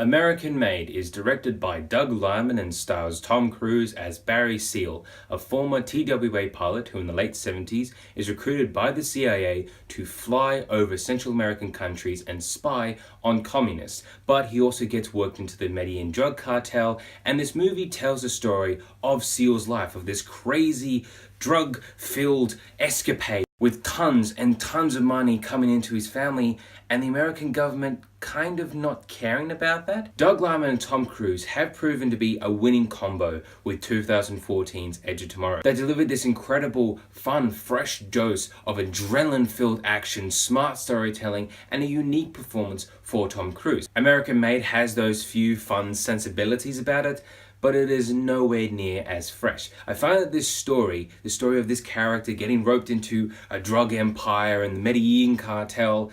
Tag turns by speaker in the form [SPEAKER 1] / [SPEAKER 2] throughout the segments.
[SPEAKER 1] American Made is directed by Doug Liman and stars Tom Cruise as Barry Seal, a former TWA pilot who in the late 70s is recruited by the CIA to fly over Central American countries and spy on communists. But he also gets worked into the Medellin drug cartel, and this movie tells the story of Seal's life, of this crazy drug-filled escapade with tons and tons of money coming into his family, and the American government kind of not caring about that. Doug Liman and Tom Cruise have proven to be a winning combo with 2014's Edge of Tomorrow. They delivered this incredible, fun, fresh dose of adrenaline-filled action, smart storytelling, and a unique performance for Tom Cruise. American Made has those few fun sensibilities about it, but it is nowhere near as fresh. I find that the story of this character getting roped into a drug empire and the Medellin cartel,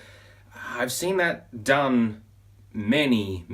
[SPEAKER 1] I've seen that done many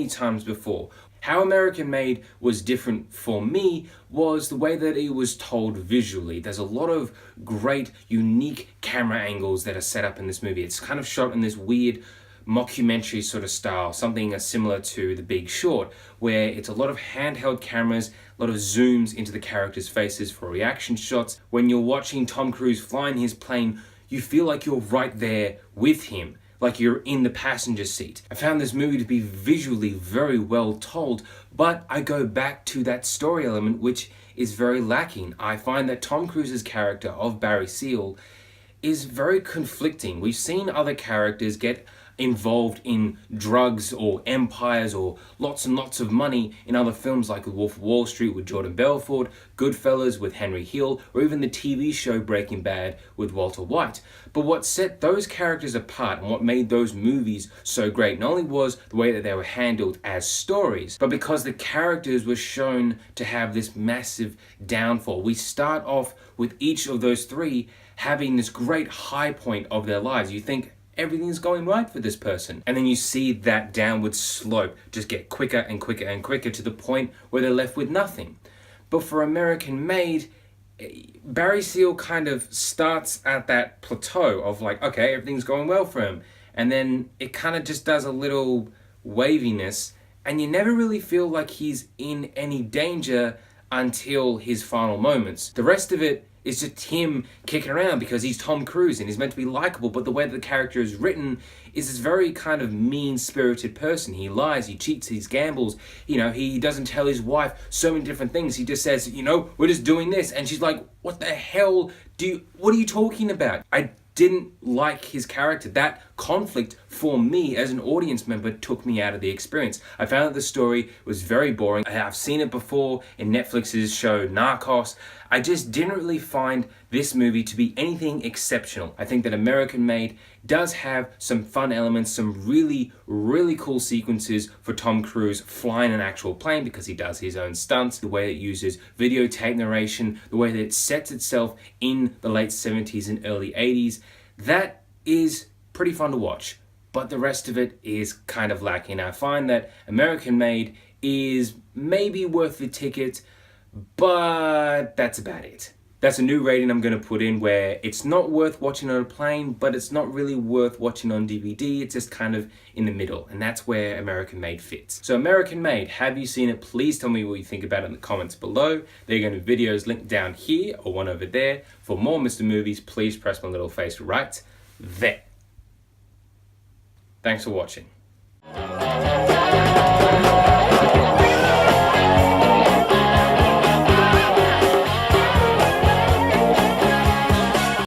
[SPEAKER 1] times before. How American Made was different for me was the way that it was told visually. There's a lot of great, unique camera angles that are set up in this movie. It's kind of shot in this weird mockumentary sort of style, something similar to The Big Short, where it's a lot of handheld cameras, a lot of zooms into the characters' faces for reaction shots. When you're watching Tom Cruise flying his plane, you feel like you're right there with him, like you're in the passenger seat. I found this movie to be visually very well told, but I go back to that story element, which is very lacking. I find that Tom Cruise's character of Barry Seal is very conflicting. We've seen other characters get involved in drugs or empires or lots and lots of money in other films like The Wolf of Wall Street with Jordan Belfort, Goodfellas with Henry Hill, or even the TV show Breaking Bad with Walter White. But what set those characters apart and what made those movies so great not only was the way that they were handled as stories, but because the characters were shown to have this massive downfall. We start off with each of those three having this great high point of their lives. You think everything's going right for this person, and then you see that downward slope just get quicker and quicker and quicker to the point where they're left with nothing. But for American Made, Barry Seal kind of starts at that plateau of like, okay, everything's going well for him, and then it kind of just does a little waviness, and you never really feel like he's in any danger until his final moments. The rest of it is just him kicking around because he's Tom Cruise and he's meant to be likable, but the way that the character is written is this very kind of mean-spirited person. He lies, he cheats, he gambles, he doesn't tell his wife so many different things. He just says, we're just doing this, and she's like, what the hell what are you talking about? I didn't like his character. That conflict for me as an audience member took me out of the experience. I found that the story was very boring. I've seen it before in Netflix's show Narcos. I just didn't really find this movie to be anything exceptional. I think that American Made does have some fun elements, some really cool sequences for Tom Cruise flying an actual plane because he does his own stunts, the way it uses videotape narration, the way that it sets itself in the late 70s and early 80s. That is pretty fun to watch, but the rest of it is kind of lacking. I find that American Made is maybe worth the ticket, but that's about it. That's a new rating I'm going to put in, where it's not worth watching on a plane, but it's not really worth watching on DVD. It's just kind of in the middle, and that's where American Made fits. So American Made, have you seen it? Please tell me what you think about it in the comments below. There are going to be videos linked down here or one over there. For more Mr. Movies, please press my little face right there. Thanks for watching.